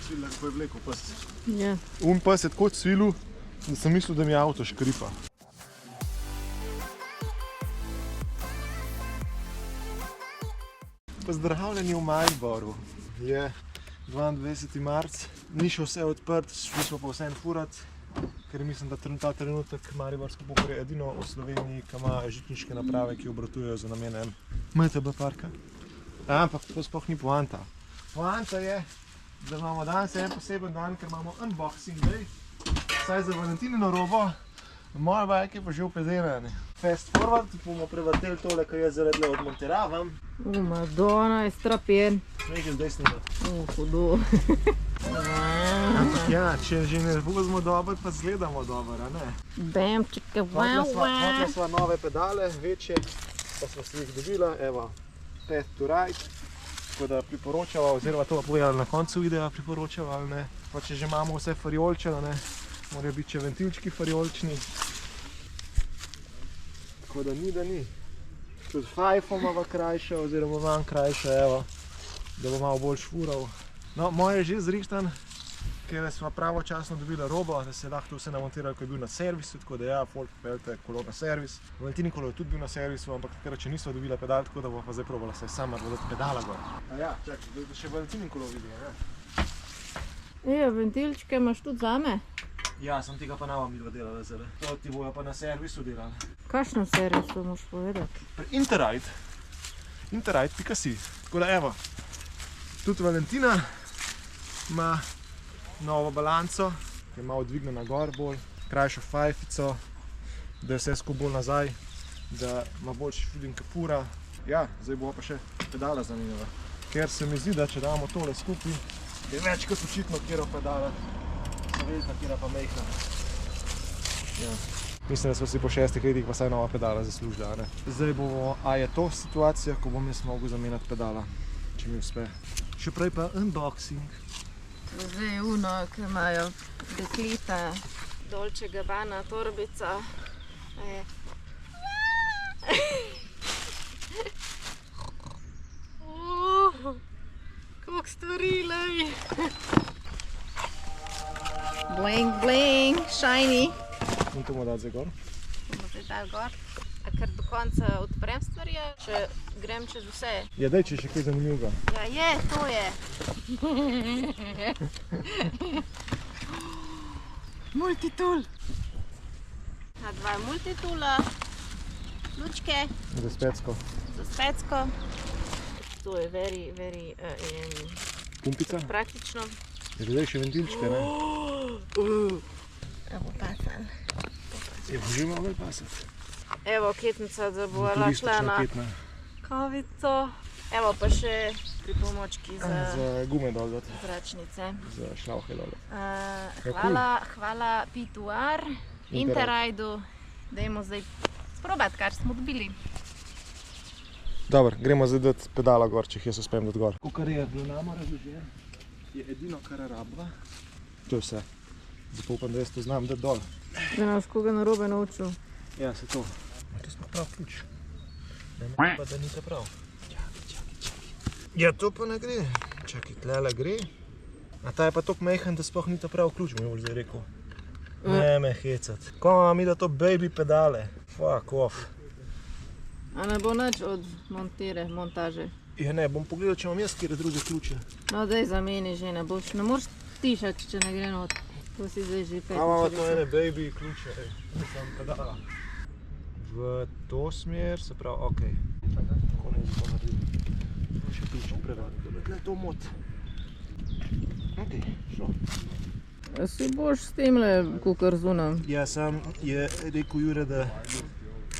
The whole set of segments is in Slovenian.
cvilila, kako je vlekel pes. Ja. Pes je tako cvilil, da sem mislil, da mi avto škripa. Pozdravljeni v Mariboru. Je 22. marec, ni še vse odprt, šli smo pa vseeno furat, ker mislim, da ta trenutek Mariborsko Pohorje je edino v Sloveniji, ki ima žitniške naprave, ki obratujejo za namene MTB parka. Ampak to sploh ni poanta. Poanta je, da imamo danes en poseben dan, ker imamo unboxing day, saj za Valentinino robo, moje bajke pa že upedelane. Fast forward, bomo prevrteli tole, kar jaz zaradi odmontiravam. Madonna, je strapen. Smejte zdaj snimati. Hudo. Ampak ja, če že ne vozimo dobro, pa zgledamo dobro, a ne? Bemčike, wow, Hotla sva nove pedale, večje, pa smo si jih dobila, evo, Path to Ride. Tako da priporočava, oziroma to pa povedala na koncu videa, priporočava ali ne. Pa če že imamo vse fariolčeno, ne, morajo biti še ventilčki fariolčni. Tako da ni. Tudi fajfo imava krajše, oziroma manj krajše, evo, da bo malo bolj švural. No, moj je že zrihtan, ker smo pravočasno dobili robo, da se lahko vse namontirali, ko je bil na servisu, tako da ja, folk peljte kolo na servis. Valentinin kolo je tudi bil na servisu, ampak takrat še nismo dobila pedal, tako da bo pa zdaj probala se sama dodati pedala gor. A ja, čakaj, da še Valentinin kolo vidijo, ne? Ventilčke imaš tudi zame? Ja, sem tega pa nama midva delala zdaj. To ti bojo pa na servisu delali. Kakšnem servisu moš povedati? Pri Interride. Interride.si. Tako da evo, tudi Valentina ima novo balanco, ki je malo dvignjena gor bolj, krajšo fajfico, da je vse skupaj bolj nazaj, da ima boljši feeling kapura. Ja, zdaj bo pa še pedala zanimiva. Ker se mi zdi, da če damo tole skupaj, je več kot očitno, kjero pedala so velika, kjera pa mejhna. Ja. Mislim, da smo si po 6 letih pa vsaj nova pedala zaslužila, ne? Zdaj bomo, a je to situacija, ko bom jaz mogel zamenjati pedala, če mi uspe. Še prej pa unboxing. Zdaj uno, ki imajo dekleta, Dolce Gabbana torbica. Koliko stvari, lej! Bling, bling, shiny. In to bomo dati zdaj gor? Bomo zdaj dali gor. A ker do konca odprem stvari, če grem čez vse? Ja, daj, če še kaj zanimivega. Ja, je, to je. Multitool. Na dva multitoola, lučke. Za specko. Za specko. To je very Pumpica? praktično. Je zdaj še ventilčke, ne? Evo pasal. Je bo že mogel pasati. Evo ketnica, da bo šla na kavico. Evo pa še pripomočki za gume dol dati. Zračnice. Za šlavhe dol. Hvala P2R, Interridu. Dajmo zdaj sprobati, kar smo dobili. Dobro, gremo zdaj dati pedala gor, če jih jaz uspem dati gor. Kar je bilo nama razloženo, je edino, kar rabva. To je vse. Zdaj pa upam, da jaz to znam dati dol. Da nas koga narobe naučil. Ja, se to. To smo prav ključ. Ne me pa, da ni to prav. Čakaj. Ja, to pa ne gre. Čakaj, tlele gre. A ta je pa toliko mejhan, da sploh ni to prav ključ, mi bo zdaj rekel. Ne me hecat. Ko imamo mi da to baby pedale? Fuck off. A ne bo nič od montaže? Ja ne, bom pogledal, če imam jaz kjer druge ključe. No, daj zameni že, ne moreš tišati, če ne gre not. To si zdaj že pet. A imamo to ene baby ključe, sem pedala. V to smer, se pravi, okej. Tako ne bi to naredil. Še ključe preradi, da bi to mot. Okej, šlo. Si boš s temle kukar zunam? Ja, sam je rekel Jure, da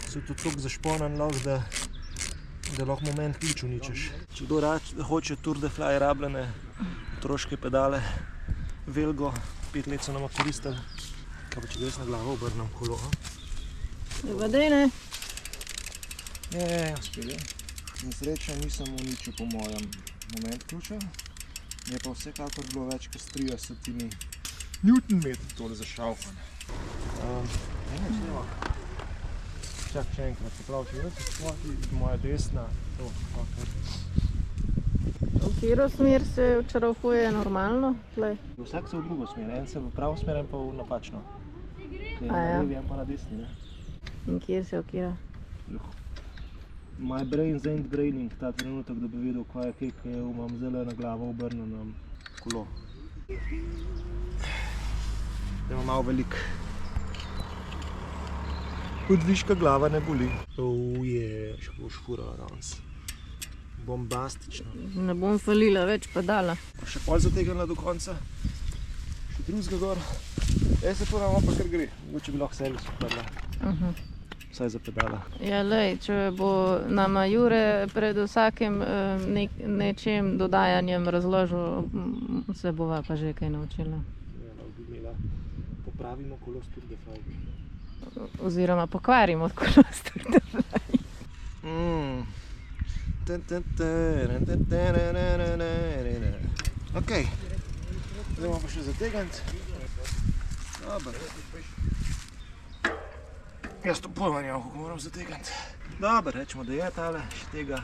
so to toliko zašponan lahko, da lahko moment ključ uničeš. Če kdo hoče Tour de Fly rabljene otroške pedale, Velgo, 5 let so nama koristili. Kaj pa če ga jaz na glavo obrnem kolo? Je pa dej, ne? Uspeli. Nesrečno nisem uničil po mojem moment ključa. Je pa vsekakor bilo več kot 30 Newton-meter tole zašraufane. Čak, še enkrat, se pravi, če jaz spoti moja desna, to, V katero smer se včarafuje normalno? Tlej. Vsak se v drugo smer, en se v pravo smer, en pa v napačno. En A ja. na levi, en pa na desni, ne? In kjer se okira? My brain ain't braining ta trenutek, da bi vedel, kaj je kaj, kaj imam zdaj na glavo obrnjeno kolo. Imam malo velik. Odviška glava ne boli. Še boš furala danes. Bombastično. Ne bom falila več pedala. Še pol zategnila do konca. Še drugega gor. Se ponavljamo pa kar gre. Mogoče bi lahko servis odprla. Vsaj za pedala. Ja, lej, če bo nama Jure pred vsakim nečim dodajanjem razložil, se bova pa že kaj naučila. Ja, bi imela. Popravimo kolo s Tour de Fly. Oziroma pokvarimo kolo s Tour de Fly. Ok, zdaj bomo pa še zategniti. Dobar. Jaz to pojma nimam, kako moram zategniti. Dobar, rečemo, da je tale, še tega.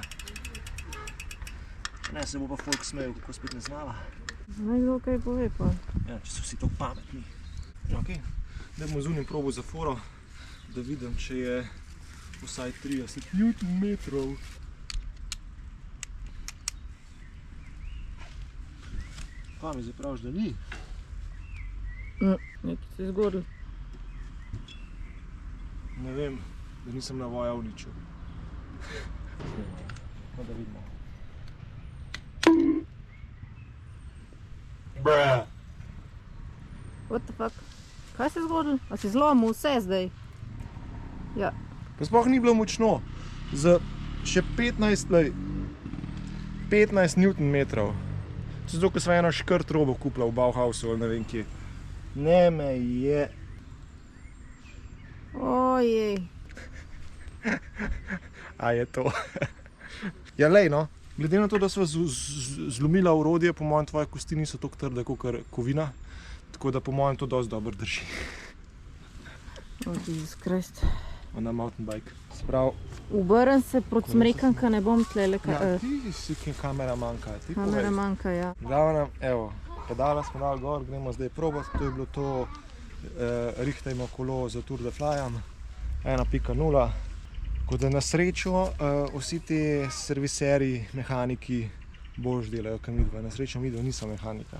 Ne, se bo pa folk smejal, kako spet ne znala. Naj kdo kaj pove pa. Ja, če so vsi tako pametni. Ok, zdaj bomo z unim probo za foro, da vidim, če je vsaj 30 Nm. Pa mi zdaj praviš, da ni? Nekaj se je zgodilo. Ne vem, da nisem navajal niču. No, da vidimo. Bruh! What the fuck? Kaj se je zgodilo? A si zlomil vse zdaj? Ja. Pa sploh ni bilo močno. Za še 15 Nm. Zato, ko sva eno škrt robo kupila v Bauhausu ali ne vem kje. Ne me je. Ojej. A je to? Ja, lej no. Glede na to, da sva zlomila orodje, po mojem tvoje kosti niso tako trde kakor kovina. Tako da po mojem to dosti dobro drži. Oh, Jesus Christ. Na mountain bike. Sprav. Obrn se proti smrekanka, ne bom tlele Ja, ti si kamera manjka. kamera manjka, ja. Glavno, evo, pedala smo dali gor, gremo zdaj probat. To je bilo to, rihtajmo kolo za Tour de Flyam 1.0. Tako da na srečo vsi ti serviserji, mehaniki boljš delajo, kot midva. Na srečo midva niso mehanika.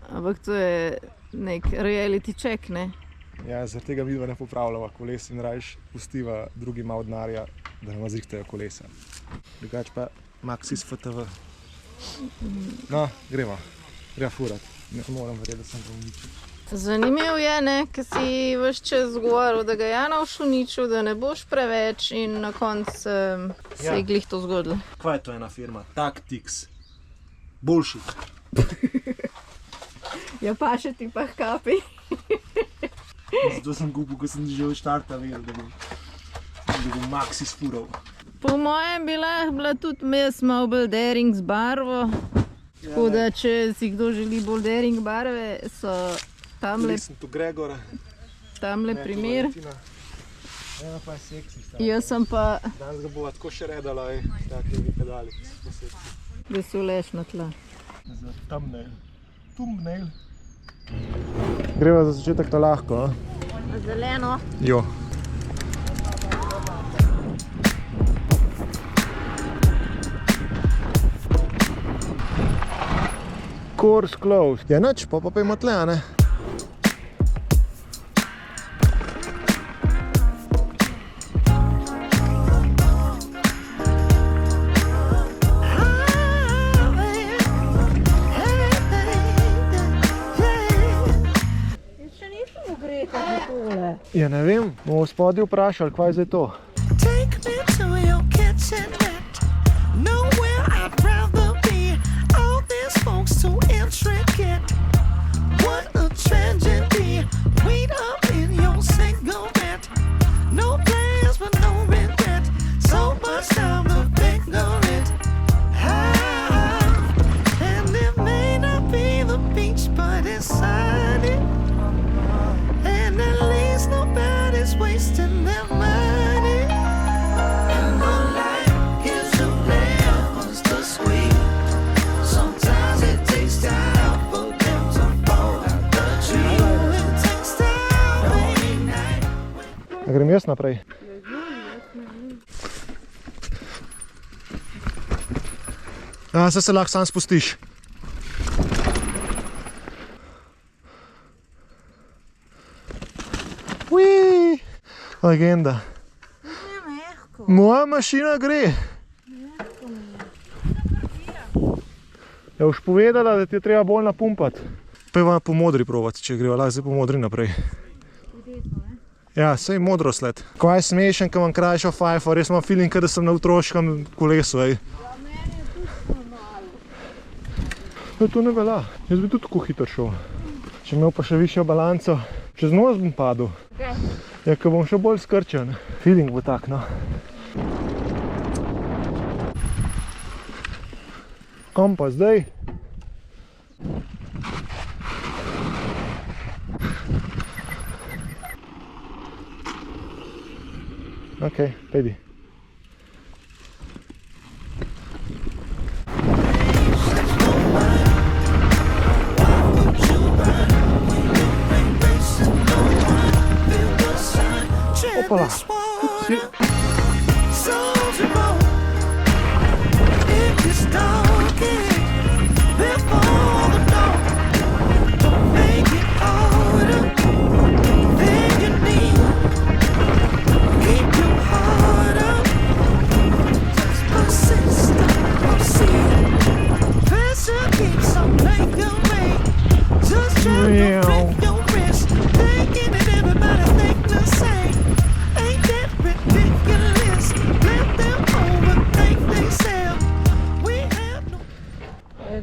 Ampak to je nek reality check, ne? Ja, zaradi tega midva ne popravljava koles in rajš pustiva drugim malo denarja, da nama zrihtajo kolesa. Drugač pa Maxis FTV. No, gremo furat. Ne moram verjeti, da sem ga uničil. Zanimivo je, ne, ker si ves čas govoril, da ga Janovš uničil, da ne boš preveč in na koncu se je glih to zgodilo. Kaj je to ena firma? Tactics. Bullshit. Ja, pa še ti pa kapi. Zato sem kupil, ko sem že od štarta vedel, da bom Maxis fural. Po mojem bi lahko bila tudi mes malo bolj daring z barvo. Tako da, če si kdo želi bolj daring barve, so tamle primer. Ena pa je seksi. Jaz sem pa... Danes ga bova tako še redala, s takimi pedali. Da si uleš na tla. Za thumbnail. Greva za začetek to lahko, a? Zeleno. Jo. Course closed. Ja, nič, pa pojmo tle, a ne? Ja, ne vem, bomo spodaj vprašali, kaj je zdaj to. Wasting their money. grem jaz naprej? Ja, se lahko sam spustiš. Ui, legenda. Moja mašina gre. Je boš povedala, da ti je treba bolj napumpati. Pejva po modri provat, če greva lahko zdaj po modri naprej. Ja, sej modro sled. Kaj je smešen, ko imam krajšo fajfo, res imam feeling, da sem na otroškem kolesu, ej. Ja, meni je tudi malo. No, to ne velja. Jaz bi tudi tako hitro šel. Če imel pa še višjo balanco, čez nos bom padel. Kaj? Ja, ko bom še bolj skrčen. Feeling bo tak, no. Kam pa zdaj? Okej, pejdi. Opala. Si.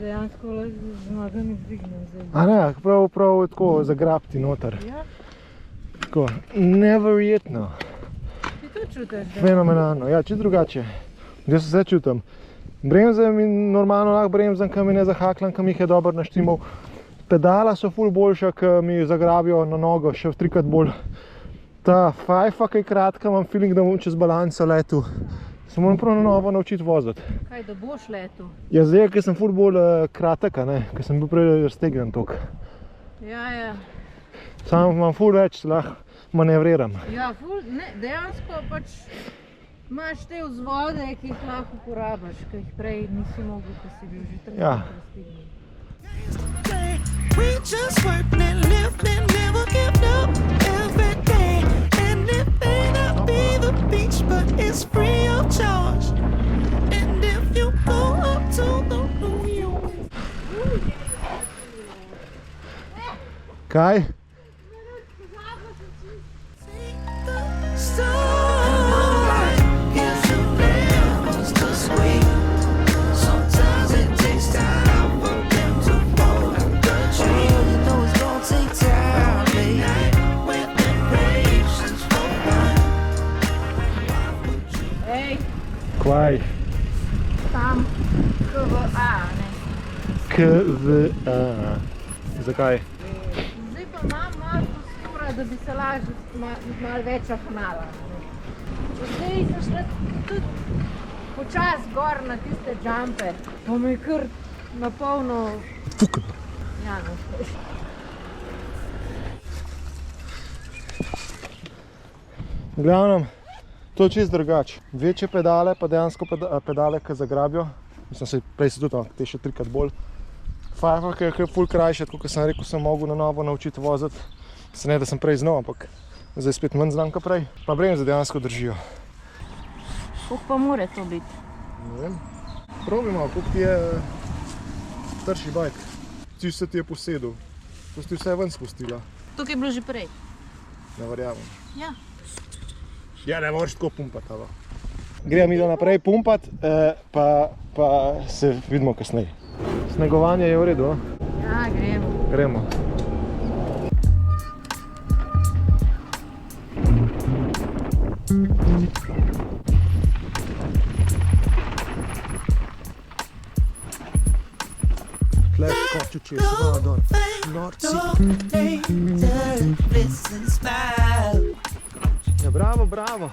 Dejansko lahko z nogami dvignem zdaj. A ne, prav tako zagrabti noter. Ja, Tako, neverjetno. ti to čutiš, da? Fenomenalno, ja, čisto drugače. Jaz se čutim. Bremzam in normalno lahko bremzam, ko mi ne zahaklam, ko mi jih je dobro naštimal. Pedala so ful boljša, ko mi zagrabijo na nogo, še trikrat bolj. Ta fajfa, ki je kratka, imam feeling, da bom čez balanco letel. Se moram prav na novo naučiti voziti. Kaj, da boš letel? Ja, zdaj, ker sem ful bolj kratek, a ne, ker sem bil prej raztegnen tok. Ja. Sam imam ful več, lahko manevriram. Ja, ful, ne, dejansko pač imaš te vzvode, ki jih lahko uporabiš, ki jih prej nisi mogel, ko si bil že tako Ja. raztegnjen. We just worked and lived and never kept up every day. And it may not be the beach, but it's free of charge. And if you go up to the New York, Kaj? see the starlight. Here's the lemons to squeeze. Sometimes it takes time for them to fall out the tree. You know it's gonna take time, baby. With the patience for one. Ej, Kaj? tam KVA, ne? KVA. Zakaj? Zdaj pa imam malo prostora, da bi se lažje malo več ahnala. Zdaj sem šla tudi počas gor na tiste džampe, pa me je kar na polno... Fukno. Ja, no. V glavnem, to je čisto drugače. Večje pedale, pa dejansko pedale, ki zagrabijo. Mislim, prej se tudi, te še trikrat bolj. Fajfa, ki je ful krajša, tako kot sem rekel, sem mogel na novo naučiti voziti. Se ne, da sem prej znal, ampak zdaj spet manj znam kot prej. Pa bremze dejansko držijo. Koliko pa mora to biti? Ne vem. Probi malo, koliko ti je trši bajk. Ti se ti je posedel. To si ti vse ven spustila. Tukaj je bilo že prej. Ne verjamem. Ja. Ja, ne moreš tako pumpati, ali? Gremo mi naprej pumpati, pa se vidimo kasneje. Snegovanje je v redu, a? Ja, gremo. Gremo. Tle skoči čez vodo, norci. Ja, bravo, bravo.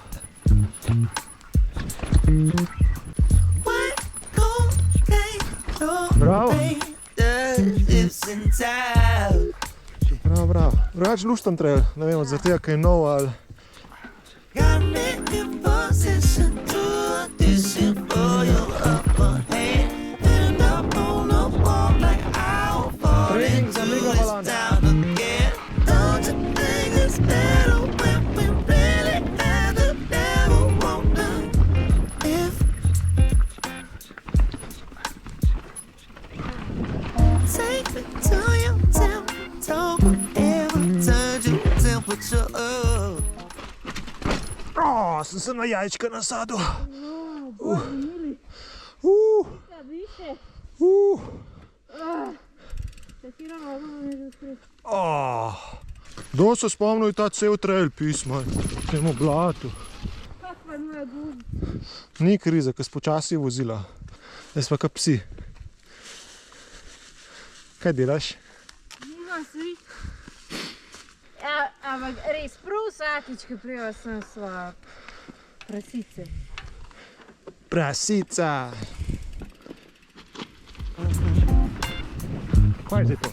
Bravo. Bravo, bravo. Drugač luštan trail, ne vem, zaradi tega, kaj je nov ali Got me in position to audition for your upper hand. And up on the wall like I'll fall Training za mega balans. down again. Don't you think it's better when we really have the devil walked in? If take me to your temple, whatever turns your temperature up. Sem se na jajčka nasadil. Ja, više. Čakira nogo mi je zasred. Kdo se spomnil ta cel trail pisma? Temu blatu. Kakva je moja gum? Ni kriza, ker spočasi je vozila. Jaz pa ka psi. Kaj delaš? Nima svi. Ja, ampak res, prav vsakič, ko prijeva sem svoja prasice. Prasica. Kaj je zdaj to?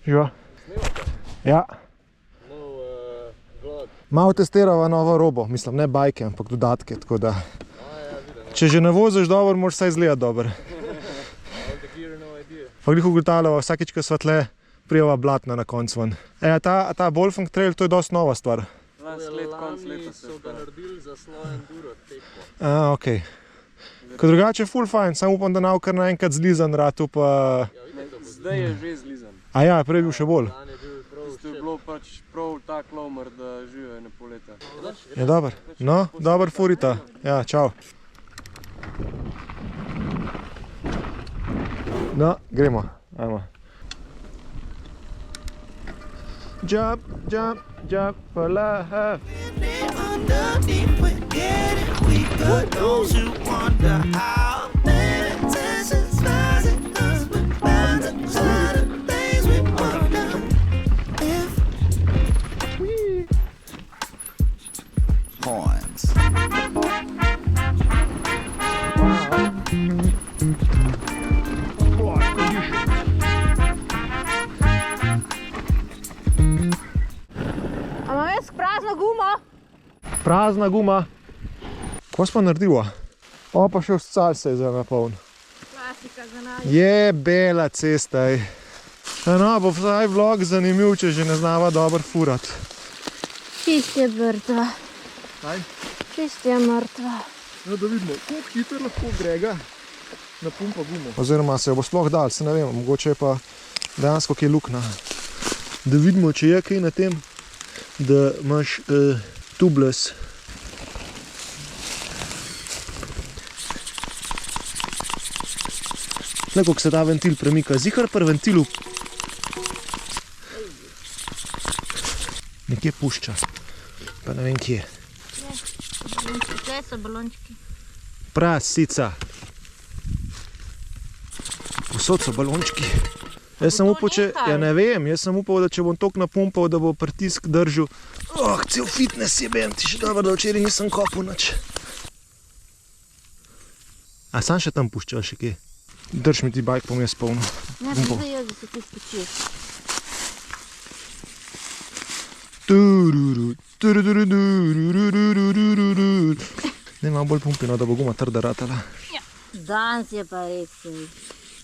Živa? Ja. Malo testirava novo robo, mislim ne bajke, ampak dodatke, tako da. Če že ne voziš dobro, moraš vsaj izgledati dobro. Pa glih ugotavljava, vsakič, ko sva tle, prijeva blatna na koncu ven. Ta Wolfgang Trail, to je dosti nova stvar. Lani so ga naredili za slow enduro tekmo. Okej. Ko drugače je ful fajn, samo upam, da nav kar naenkrat zlizan ratu pa... Zdaj je že zlizan. A ja, prej je bil še bolj. Lani je bil prav to je bilo pač prav tak lomer, da živijo ene pol leta. Je dober. No, dober furita. Ja, čau. No, gremo. Ajmo. Jump, jump, jump for love. Underneath, we get it, we good. Don't you wonder how many tensions rising? 'Cause we're bound to try the things we wonder if horns. A imam jaz prazno gumo? Prazna guma. Ko smo naredila? O, pa še vscal se je zdaj napoln. Klasika za nas. Je bela cesta. No, bo vsaj vlog zanimiv, če že ne znava dobro furat. Čist je mrtva. Kaj? Čist je mrtva. No, da vidimo, koliko hitro lahko grega napumpa gumo. Oziroma se jo bo sploh dal, se ne vem, mogoče je pa dejansko kaj luknja. Da vidimo, če je kaj na tem, da imaš tubeless. Tle, koliko se ta ventil premika, zihar pri ventilu nekje pušča, pa ne vem kje. Tukaj so balončki. Prasica. Povsod so balončki. Jaz sem upal, ja ne vem, jaz sem upal, da če bom toliko napumpal, da bo pritisk držal. Cel fitness je bem, ti še dobro, da včeraj nisem kopal nič. A sam še tam puščal še kje? Drž mi ti bajk, pa mi je spolno. Ne, pa zdaj jaz, da se ti spočil. Ne, malo bolj pumpino, da bo guma trda ratala. Danes je pa res.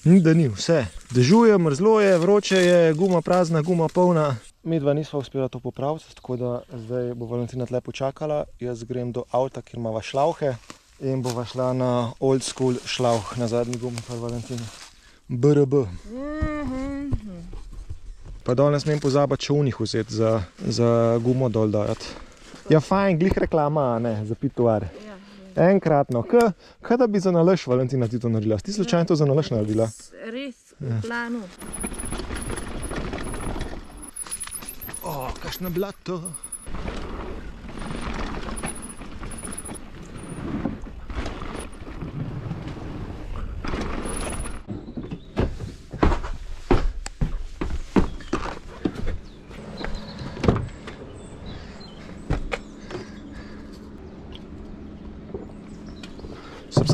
Ni da ni, vse. Dežuje, mrzlo je, vroče je, guma prazna, guma polna. Midva nisva uspela to popraviti, tako da zdaj bo Valentina tle počakala. Jaz grem do avta, kjer imava šlauhe in bova šla na old school šlauh na zadnji gumi pa Valentina. BRB. Pa dol ne smem pozabiti čovnih vzeti za gumo dol dajati. Ja, fajn, glih reklama, a ne, za pitoar. Enkratno, kaj da bi za nalaž Valentina ti to naredila? Ti slučajno to za nalaž naredila? Res, v planu. O, kakšno blato.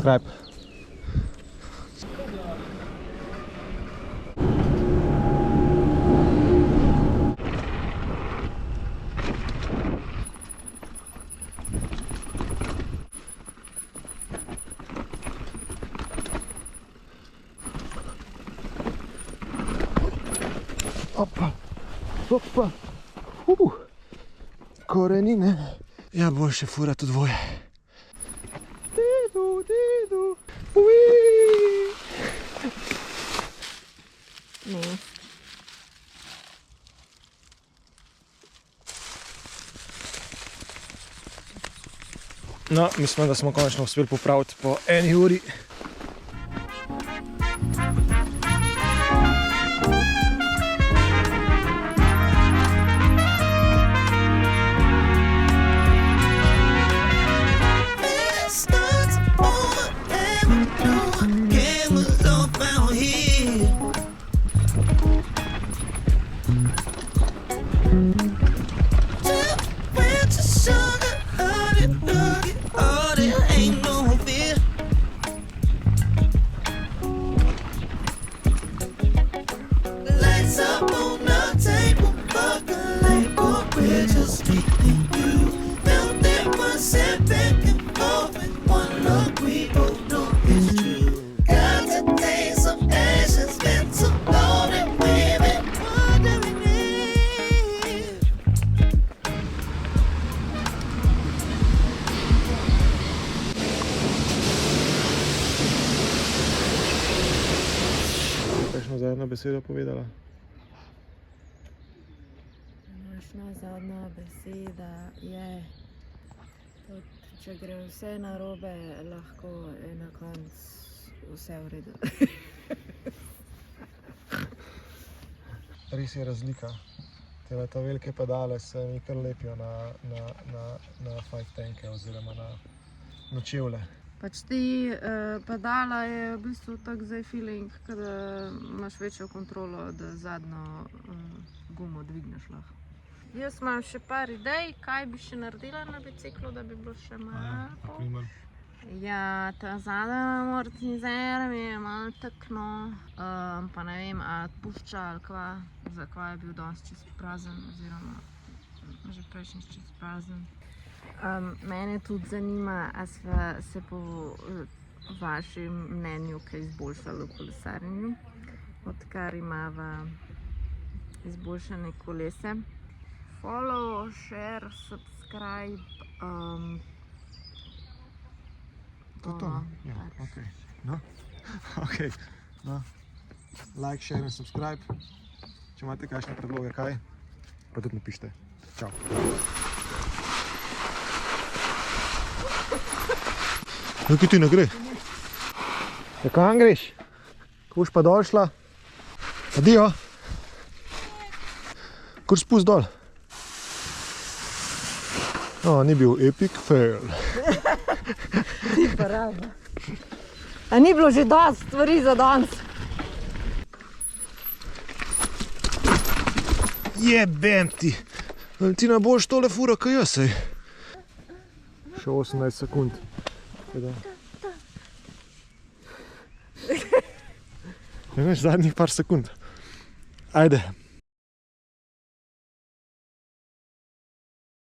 subscribe. Opa, opa, korenine. Ja, boljše fura to dvoje. Didu, didu, ui. Ne. No, mislim, da smo končno uspeli popraviti po 1 uri. Starts over Avenue, cameras all found here. Two branches of sugar, honey, nugget, oh, there ain't no fear. Lights up on the table, buckle like a bridges taking you. Felt that one set back and forth with one look, we both know it's true. Got to taste some ashes, been so long and we've been wondering if Kakšno zadnjo besedo povedala? Naša zadnja beseda je, tudi če gre vse narobe, lahko je na koncu vse v redu. Res je razlika. Ta velike pedale se mi kar lepijo na five tanke oziroma na čevlje. Pač ti pedala je v bistvu tak zdaj feeling, da imaš večjo kontrolo, da zadnjo gumo dvigneš lahko. Jaz imam še par idej, kaj bi še naredila na biciklu, da bi bilo še malo. Ja, ta zadnji amortizer mi je malo tekno, pa ne vem, a pušča ali kva, za kva je bil danes čisto prazen, oziroma že prejšnjič čisto prazen. Mene tudi zanima, a sva se po vašem mnenju kaj izboljšala v kolesarjenju, odkar imava izboljšane kolese. Follow, share, subscribe. To je to, ne? Ja, okej. No, okej. No. Like, share in subscribe. Če imate kakšne predloge, kaj, pa tudi napišite. Čau. No, kaj ti ne gre? Ja, kam greš? Ko boš pa dol šla? Adijo. Kur spust dol? No, ni bil epic fail. Ti pa rada. A ni bilo že dosti stvari za danes? Jebem ti. Valentina, boš tole fura, kaj jaz, sej. Še 18 sekund. Ne veš, zadnjih par sekund. Ajde.